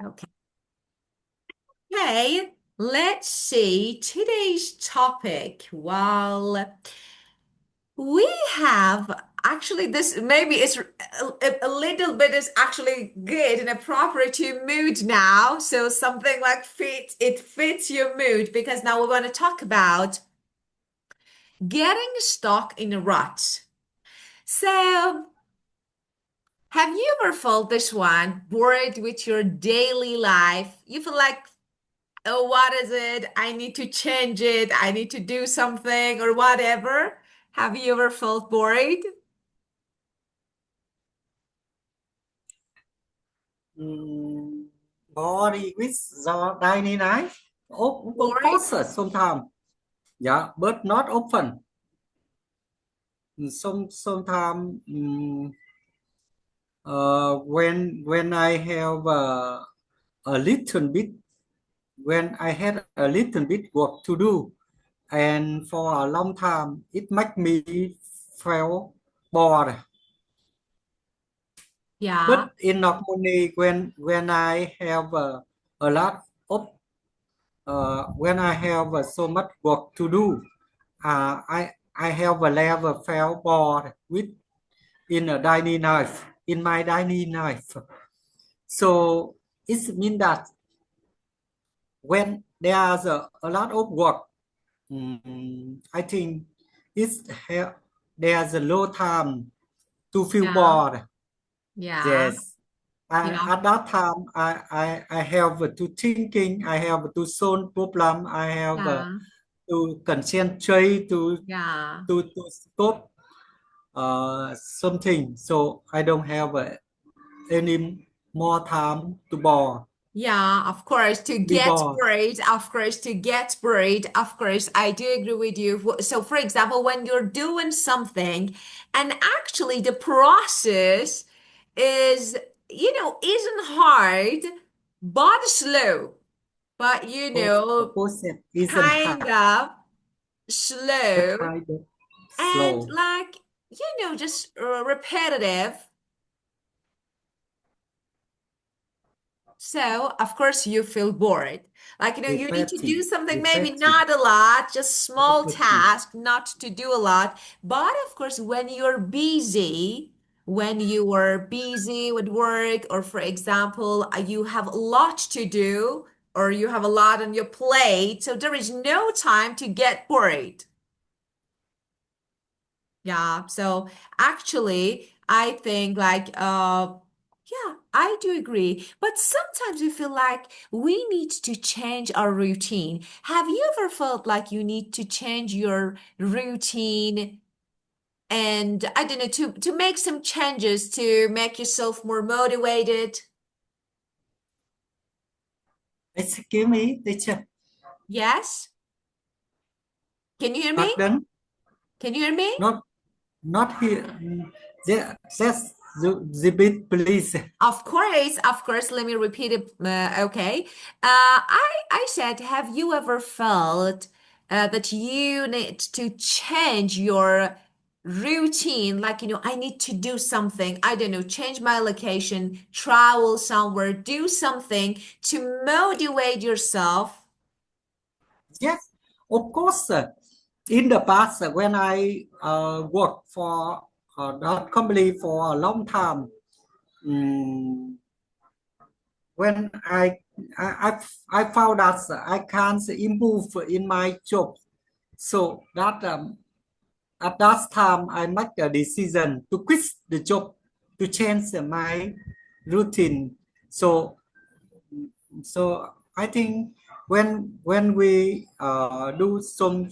Okay. Hey, let's see today's topic. Well, we have actually this maybe it's a little bit is actually good and appropriate to your mood now. So something like fits your mood because now we want to talk about getting stuck in a rut. So have you ever felt this one bored with your daily life? You feel like, oh, what is it? I need to change it. I need to do something or whatever. Have you ever felt bored? Body with the daily life. Of Bored? course, sometimes. Yeah, but not often. Sometimes when I have a little bit, when I had a little bit work to do, and for a long time, it make me feel bored. Yeah, But in normally, when I have a lot of when I have so much work to do, I have a level feel bored with in a daily life in my daily life. So it means that when there's a lot of work, I think there's a low time to feel yeah, bored. yeah, Yes. And yeah, at that time, I have to thinking, I have to solve problem, I have yeah, to concentrate yeah. to stop something. So I don't have any more time to bore, Yeah, of course, to be get bored. buried, of course, to get buried, of course, I do agree with you. So, for example, when you're doing something and actually the process is, isn't hard, but slow, but, The process isn't kind hard, of but slow kind of and slow, like, just repetitive. So, of course, you feel bored. Like, you need to do repetitive, something, maybe repetitive, not a lot, just small repetitive. task, not to do a lot. But of course, when you are busy with work, or for example, you have a lot to do, or you have a lot on your plate, so there is no time to get bored. Yeah, so actually, I think like yeah, I do agree. But sometimes we feel like we need to change our routine. Have you ever felt like you need to change your routine and I don't know to make some changes to make yourself more motivated? Excuse me, teacher. Yes? Can you hear me? Pardon? Can you hear me? Not not here. Just the bit, please. Of course. Let me repeat it. Okay. I said, have you ever felt that you need to change your routine? Like, I need to do something. I don't know, change my location, travel somewhere, do something to motivate yourself. Yes, of course. In the past, when I worked for that company for a long time, mm, when I found that I can't improve in my job, so that at that time I make a decision to quit the job to change my routine. So so I think when we do some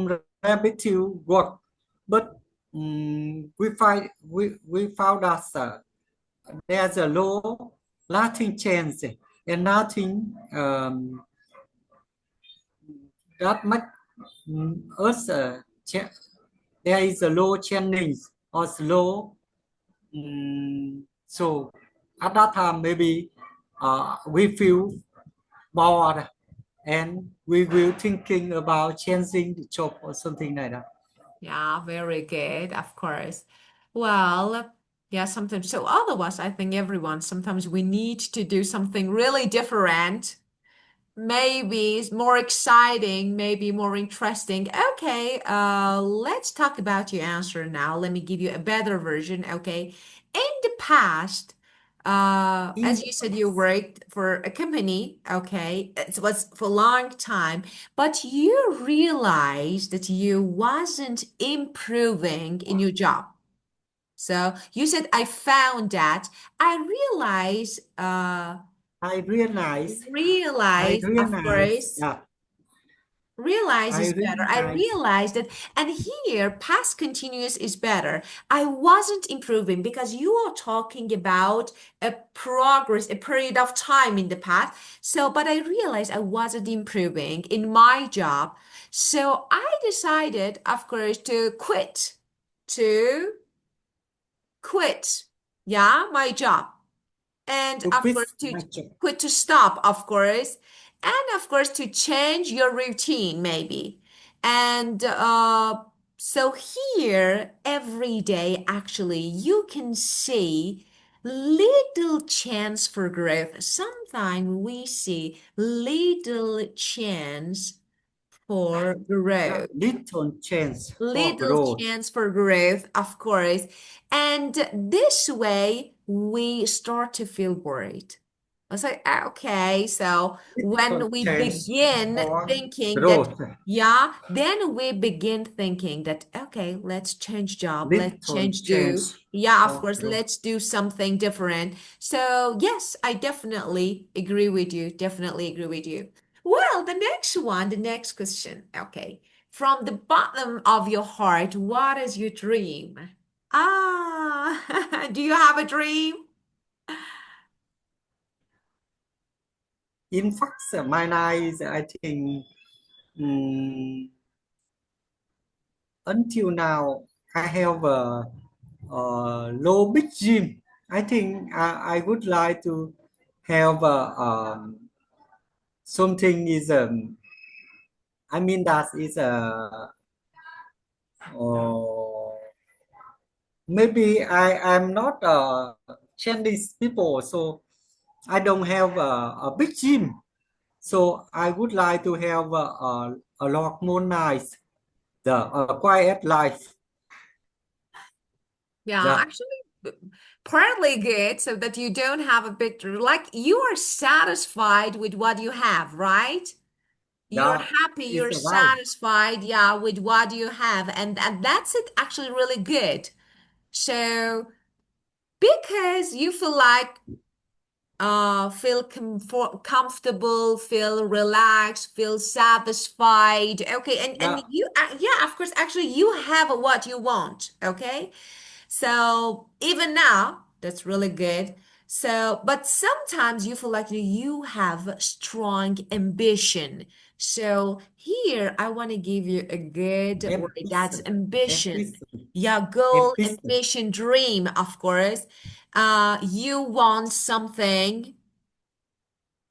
repetitive work, but we found that there's a low lasting change and nothing that much us there is a low change or slow. So at that time maybe we feel bored and we will thinking about changing the job or something like that. Yeah, very good, of course. Well, Yeah, sometimes. So all of us, I think everyone, sometimes we need to do something really different. Maybe it's more exciting, maybe more interesting. Okay, let's talk about your answer now. Let me give you a better version. Okay. In the past, In as the you said, you past, worked for a company. Okay. It was for a long time, but you realized that you wasn't improving in your job. So you said, I found that. I I realize, of course, yeah, realize I is better. I realize realized that, and here, past continuous is better. I wasn't improving because you are talking about a progress, a period of time in the past. So, but I realized I wasn't improving in my job. So I decided, of course, to quit, yeah, my job. And to of quit course to my job. quit, to stop, of course, and of course to change your routine maybe. And so here every day actually you can see little chance for growth. Sometimes we see little chance for Yeah, growth. little chance for Little growth. chance for growth, of course. And this way, we start to feel worried. I was like, "Ah, okay, so Little when we chance begin for thinking that, growth. yeah, then we begin thinking that, okay, let's change job, let's Little change do. chance Yeah, of for course, growth. let's do something different. So, yes, I definitely agree with you. Definitely agree with you. Well, the next one, the next question. Okay. From the bottom of your heart, what is your dream? Ah, do you have a dream? In fact, my life, I think, mm, until now, I have a low big gym. I think I would like to have something is I mean that is uh, maybe I'm not Chinese people, so I don't have a big gym. So I would like to have a lot more nice, the quiet life. Yeah, Yeah, actually, partly good so that you don't have a bit like you are satisfied with what you have, right? You're yeah, happy, it's you're right. satisfied, yeah, with what you have, and that's it actually really good. So because you feel like feel comfortable, feel relaxed, feel satisfied. Okay, and Yeah, you yeah, of course, actually you have what you want. Okay, so even now, that's really good. So, but sometimes you feel like you have strong ambition. So here I want to give you a good word. That's ambition, ambition. ambition, Yeah, goal, ambition, ambition, dream, of course. You want something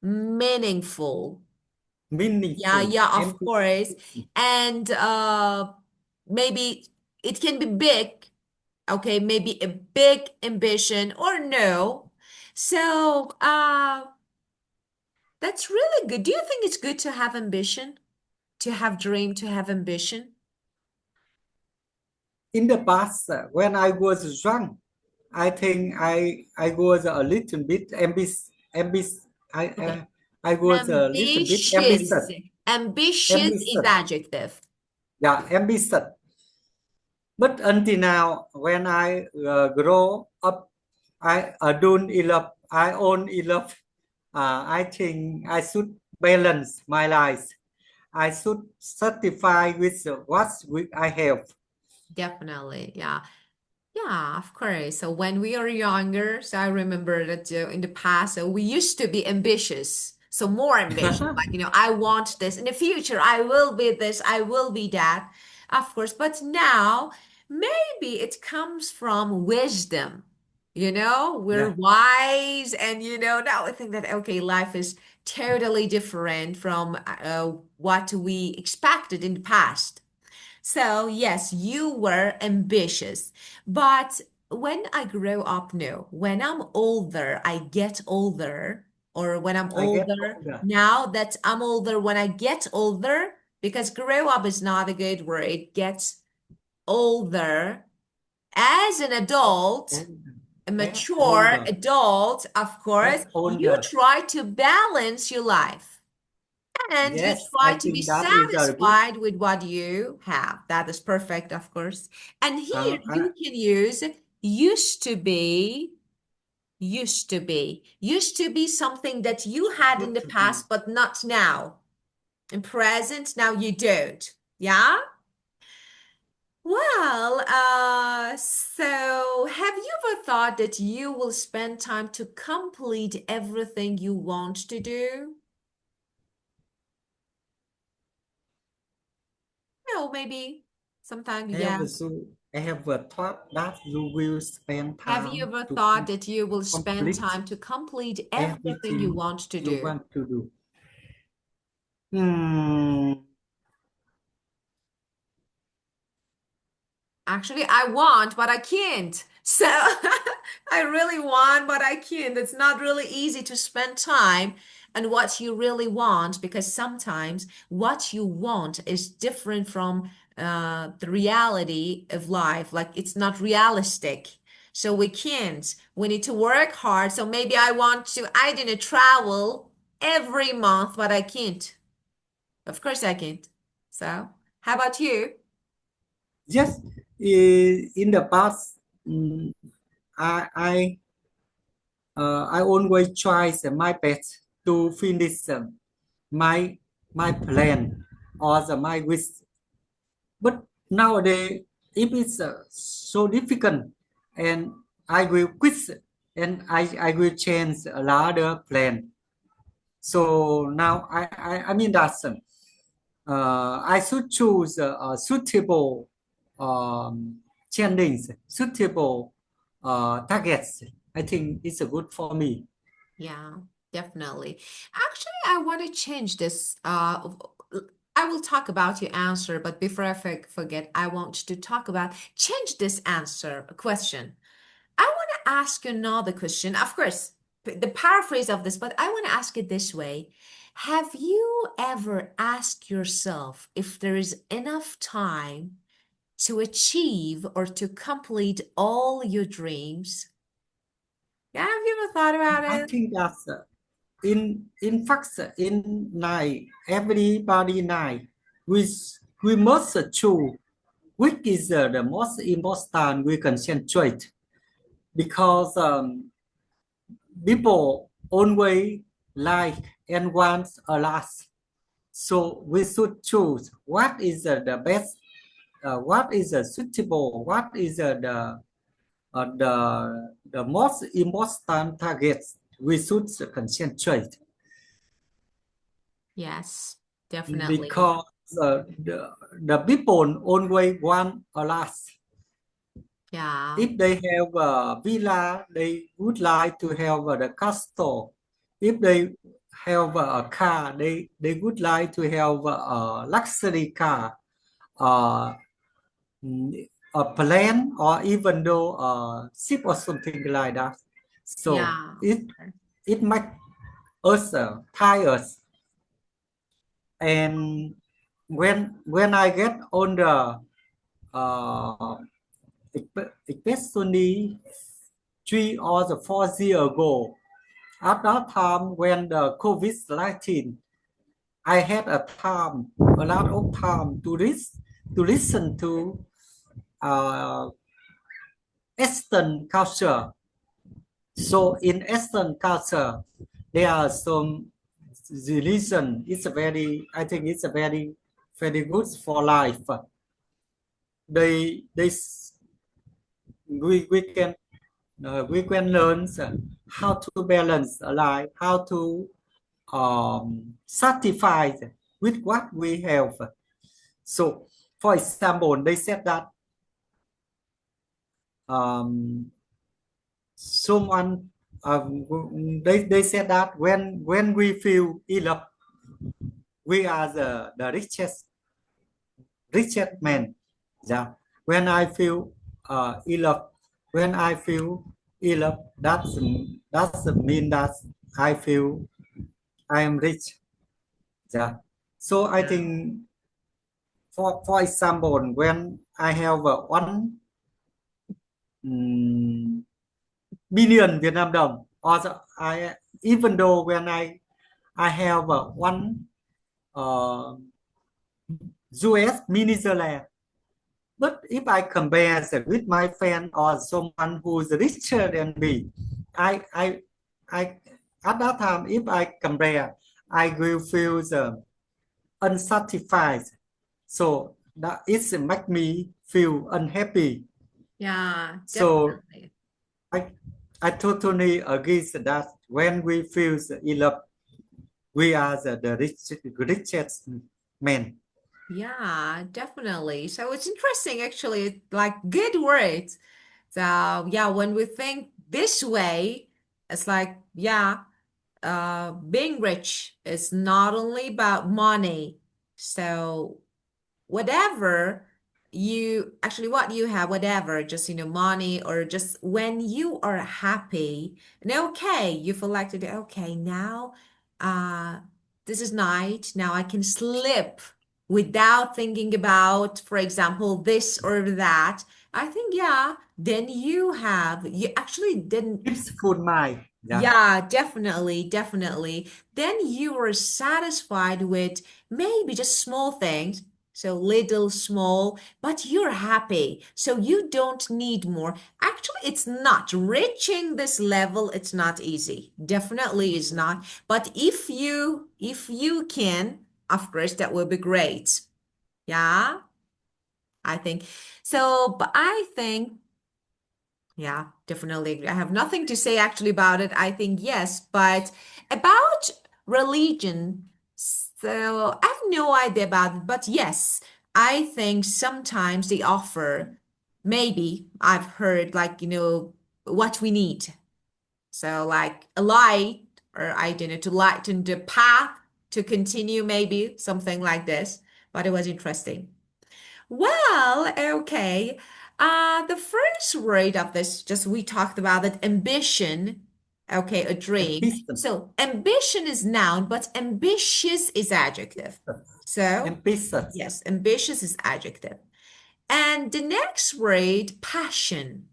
meaningful. Yeah, meaningful, yeah, of course. ambition. And maybe it can be big. Okay, maybe a big ambition or no. So, that's really good. Do you think it's good to have ambition, to have dream, to have ambition? In the past, when I was young, I think I was a little bit Okay. I was a little bit ambitious. Ambitious. Ambitious is Ambitious. adjective. Yeah, ambitious. But until now, when I grow up, I don't enough. I own enough. I think I should balance my life. I should satisfy with I have. Definitely. Yeah. Yeah, of course. So when we are younger, so I remember that in the past, so we used to be ambitious. So more ambition, like, I want this in the future. I will be this, I will be that, of course. But now, maybe it comes from wisdom. We're Yeah, wise, and now I think that, okay, life is totally different from what we expected in the past. So, yes, you were ambitious, but when I grow up, no. When I'm older, I get older, or when I'm I get older, older. now that I'm older, when I get older, because grow up is not a good word, it gets older. As an adult, Older. a Get mature older. adult, of course, Get you older. try to balance your life and you Yes, try I to be think that is a good. satisfied with what you have. That is perfect, of course. And here I you can use used to be, used to be, used to be something that you had in used the to be. past, but not now. In present, now you don't. Yeah? Well, so have you ever thought that you will spend time to complete everything you want to do? No, maybe sometime, I yeah. have a, I have a thought that you will spend Have you time ever to thought that you will spend complete time to complete everything you everything want to you do? want to do. Hmm. Actually, I want, but I can't. So I really want, but I can't. It's not really easy to spend time on what you really want because sometimes what you want is different from the reality of life. Like it's not realistic. So we can't. We need to work hard. So maybe I didn't travel every month, but I can't. Of course I can't. So how about you? Yes, in the past, mm, I I always try my best to finish my my plan or my wish. But nowadays, if it's so difficult, and I will quit and I will change another plan. So now I mean that I should choose a suitable challenge, suitable targets. I think it's a good for me. Yeah, definitely. Actually, I want to change this. I will talk about your answer, but before I forget, I want to talk about change this answer question. I want to ask you another question. Of course, the paraphrase of this, but I want to ask it this way. Have you ever asked yourself if there is enough time to achieve or to complete all your dreams? Yeah, have you ever thought about I it? think that in fact in night everybody night we we must choose which is the most important we concentrate because people always like and want a lot. So we should choose what is the best, what is suitable, what is the most important targets we should concentrate Yes, definitely. because the people always want a lot. Yeah. If they have a villa, they would like to have the castle. If they have a car, they would like to have a luxury car, uh, a plane, or even though a ship or something like that. So Yeah. it might us tire us. And when I get older, uh, especially 3 or 4 years ago, at that time when the COVID-19, I had a lot of time to listen to uh, Eastern culture. So in Eastern culture, there are some religion. It's a very, I think it's a very good for life. They we can learn how to balance a life, how to satisfy with what we have. So, for example, they said that um, someone they said that when we feel enough, we are the richest man. Yeah. When I feel enough, when I feel ill, that's mean that I feel I am rich. Yeah. So I think for example, when I have one mm, million Vietnam đồng, or I even though when I have one US mini land. But if I compare with my friend or someone who is richer than me, I, I, I, at that time, if I compare, I will feel the unsatisfied. So that it make me feel unhappy. Yeah, So definitely. I, I totally agree that when we feel in love, we are richest men. Yeah, definitely. So it's interesting, actually, like good words. So yeah, when we think this way, it's like, yeah, being rich is not only about money. So whatever you actually what you have, whatever, just money, or just when you are happy and okay, you feel like today, okay, now uh this is night, now I can sleep without thinking about, for example, this or that. I think, yeah, then you actually didn't. Peaceful mind. Yeah. Yeah, definitely, definitely. Then you are satisfied with maybe just small things, so little, small, but you're happy. So you don't need more. Actually, it's not. Reaching this level, it's not easy. Definitely is not. But if you can, of course, that will be great. Yeah, I think. So, but I think yeah, definitely agree. I have nothing to say actually about it. I think yes, but about religion, so I have no idea about it. But yes, I think sometimes they offer, maybe I've heard, like, what we need. So like a light, or I don't know, to lighten the path to continue, maybe something like this. But it was interesting. Well, okay. The first word of this, just we talked about it, ambition. Okay, a And dream. peaceful. So ambition is noun, but ambitious is adjective. So Ambitious, yes, ambitious is adjective. And the next word, passion.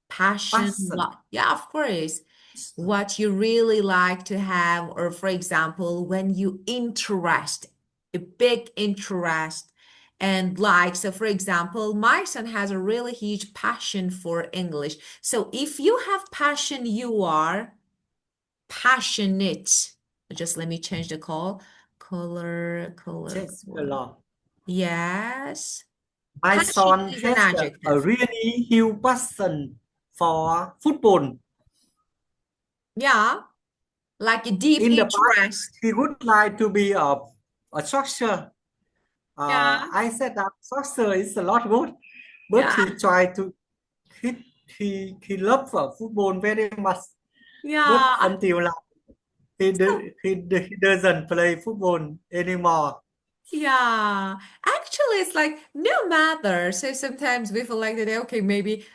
Passion, passion, what? Yeah, of course. What you really like to have, or for example, when you interest, a big interest, and like, so for example, my son has a really huge passion for English. So if you have passion, you are passionate. Just let me change the change a color. lot. Yes. My Passion son is an has a adjective. really huge passion for football. Yeah, like a deep In the past, interest. he would like to be a soccer. Yeah, I said that soccer is a lot good, but yeah, he tried to he he loved football very much. But yeah. until now, he doesn't play football anymore. Yeah, actually, it's like no matter. So sometimes we feel like that. Okay, maybe.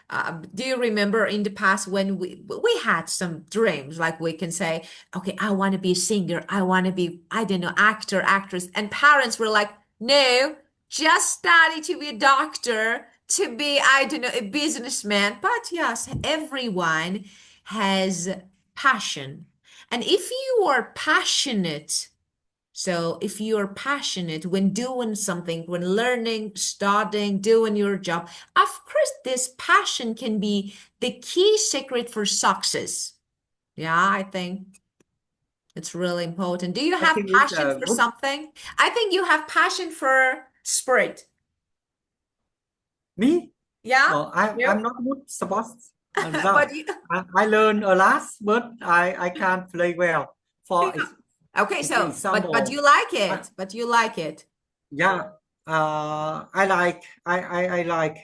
Do you remember in the past when we had some dreams? Like we can say, okay, I want to be a singer. I want to be, I don't know, actor, actress. And parents were like, no, just study to be a doctor, to be, I don't know, a businessman. But yes, everyone has passion, and if you are passionate. So if you're passionate when doing something, when learning, studying, doing your job, of course, this passion can be the key secret for success. Yeah, I think it's really important. Do you I have think it's passion a for good something? I think you have passion for sport. me. Yeah? I'm You? not good sports. No. But you, I learn a lot, but I can't play well. yeah. For Okay, so but you example, like I, it. But you like it. yeah, I like I like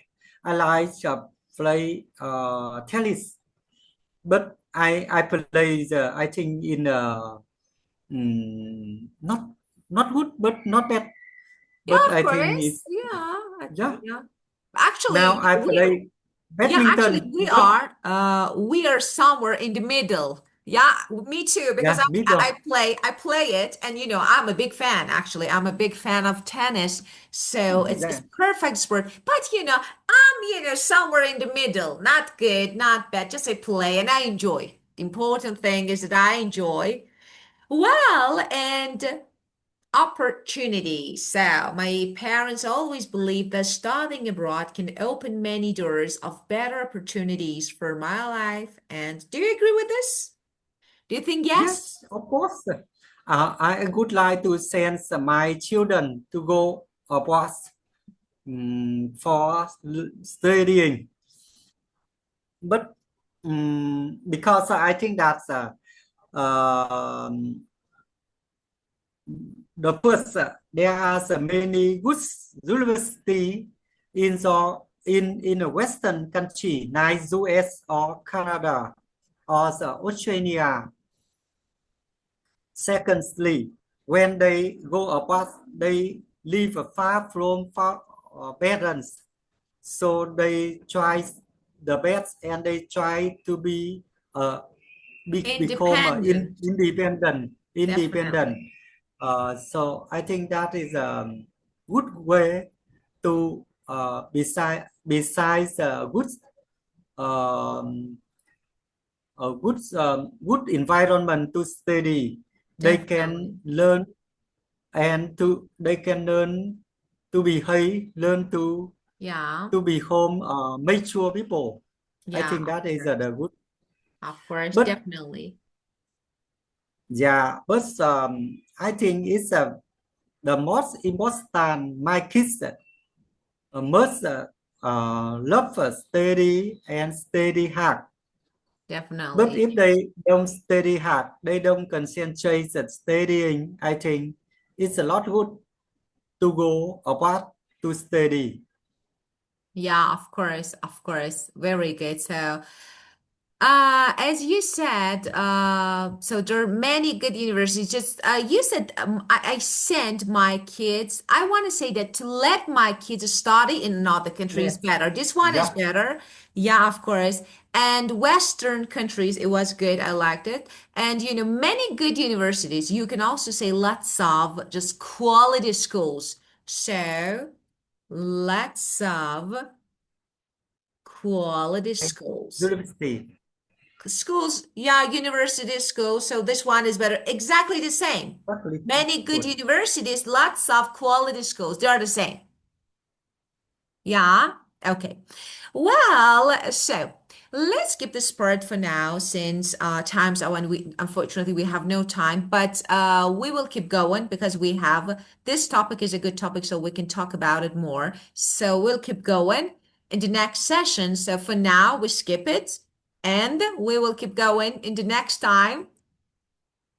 play tennis, but I play I think in not good, but not bad. Yeah, But of I think course. it's Yeah. yeah. Yeah. Now Actually, I we play. Yeah, actually, badminton. But we are somewhere in the middle. Yeah, me too, because yeah, middle. I play it, and I'm a big fan. Actually, I'm a big fan of tennis, so it's Yeah. perfect sport. But I'm somewhere in the middle. Not good, not bad. Just I play and I enjoy. The important thing is that I enjoy. Well, and opportunity. So, my parents always believed that studying abroad can open many doors of better opportunities for my life. And do you agree with this? Do you think yes? Yes, of course. I would like to send my children to go abroad for studying, but because I think that um, the first there are so many good university in a Western country like US or Canada or Australia. Secondly, when they go abroad, they live far from parents, so they try the best and they try to uh, become Independent, independent. definitely. So I think that is a good way to besides um, good environment to study. They Definitely. can learn and they can learn to behave, learn Yeah. to become mature people. I Yeah, think of that is course. the good. Of course, But definitely. yeah, but I think it's the most important. My kids must love study and study hard. But Definitely. if they don't study hard, they don't concentrate at studying, I think it's a lot good to go abroad to study. Yeah, of course, of course. Very good. So, as you said, so there are many good universities. Just you said I sent my kids. I want to say that to let my kids study in another country is Yes. better. This one is Yeah. better. Yeah, of course. And Western countries, it was good. I liked it. And many good universities. You can also say lots of just quality schools. So, lots of quality schools. University. Schools, yeah, university schools. So this one is better. Exactly the same. Quality Many good school. universities, lots of quality schools. They are the same. Yeah. Okay. Well, so let's skip this part for now since times are when we unfortunately we have no time, but we will keep going because we have this topic is a good topic, so we can talk about it more. So we'll keep going in the next session. So for now, we skip it and we will keep going in the next time.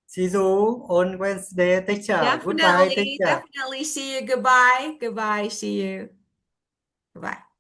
See you on Wednesday, teacher. Goodbye, Definitely, teacher. definitely. See you. Goodbye. Goodbye. See you. Bye.